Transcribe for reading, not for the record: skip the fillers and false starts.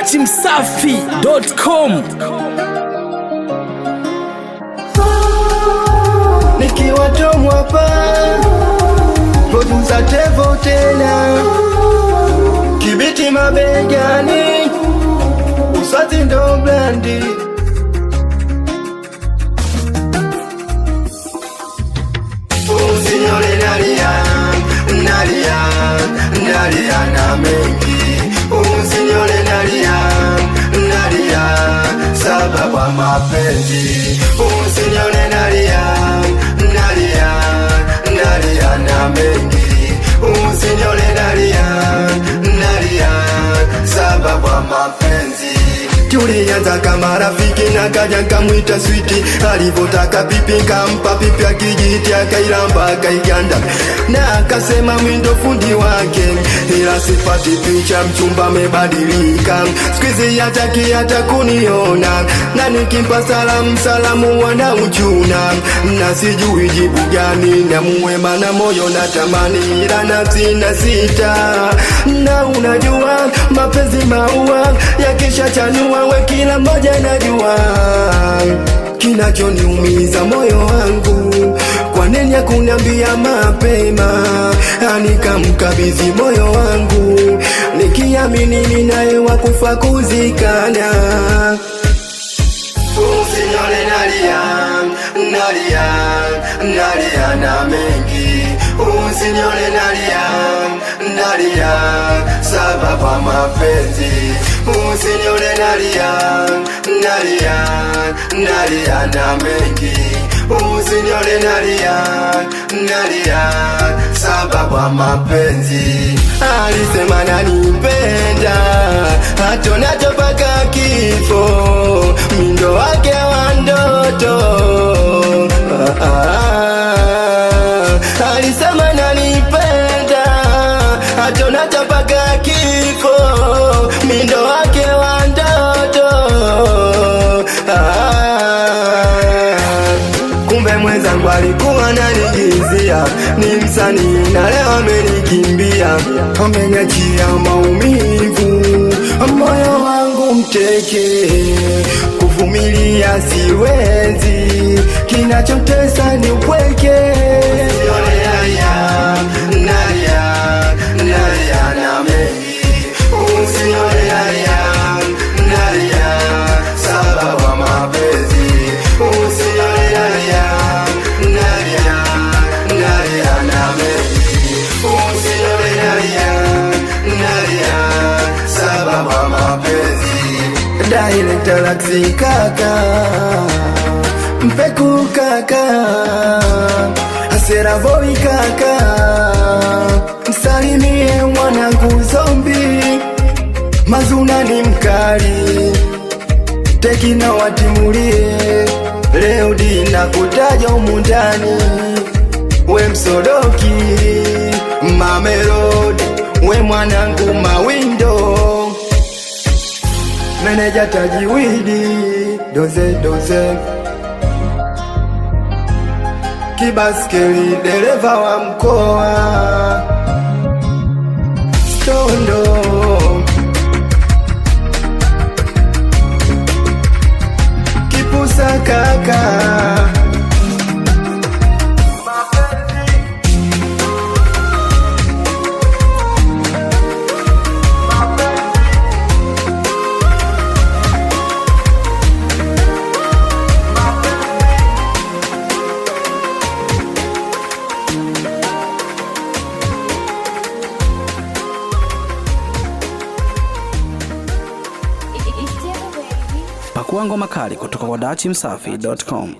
dachimsafi.com. Nikiwa Tom hapa producer Tevo tena, kibiti mabegani, uswati ndo blandi. Usinyole nalia na mengi. Usinyole nalia sababu ya mapenzi. Usinyole nalia na mengi. Usinyole nalia sababu ya mapenzi. Tulianza kama rafiki na kaja nkamwita switi, alivotaka pipi kampa pipi, akijiti akailamba akaiganda, na akasema mwindo fundi wake, ila sipati picha mchumba mebadilika, sikuizi hataki hata kuniona, na nikimpa salamu wana uchuna, na sijui jibu gani na muwema na moyo na tamani, ila nafsi na sita, na unajua mapenzi maua yakisha chanua, we kila moja najua kinachoniumiza moyo wangu. Kwa nini hakuniambia mapema, nikamkabidhi moyo wangu, nikiamini ninaye wa kufa kuzikana. Usinyole nalia na mengi. Usinyole nalia sababu ya mapenzi. Usinyole nalia na mengi. Usinyole nalia sababu ya mapenzi. Alisema nanipenda hata nachopaka kifo, mindo wake wa ndoto. Alisema nanipenda hata nachopaka kifo, mindo wake wa ndoto. Kumbe mwenzangu alikuwa ananigizia, ni msanii na leo amenikimbia, ameniachia maumivu, moyo wangu mteke, kuvumilia siwezi, kinachotesa ni upweke. Nalia na mengi. Usinyole nalia sababu ya mapenzi. Usinyole nalia na mengi. Usinyole nalia sababu ya mapenzi. Director Laxi kaka, Mpeku kaka, Asera boy kaka, msalimie mwanangu Zombi, Mazuna ni mkali, Tekina watimulie, leo dina kutaja umundani, we Msodoki, Mamelodi, we mwanangu Mawindo, meneja Tajiwidi, doze Kibaskeli dereva wa mkoa, Stondo Kipusa kaka. Pakua ngoma kali kutoka kwa dachimsafi.com.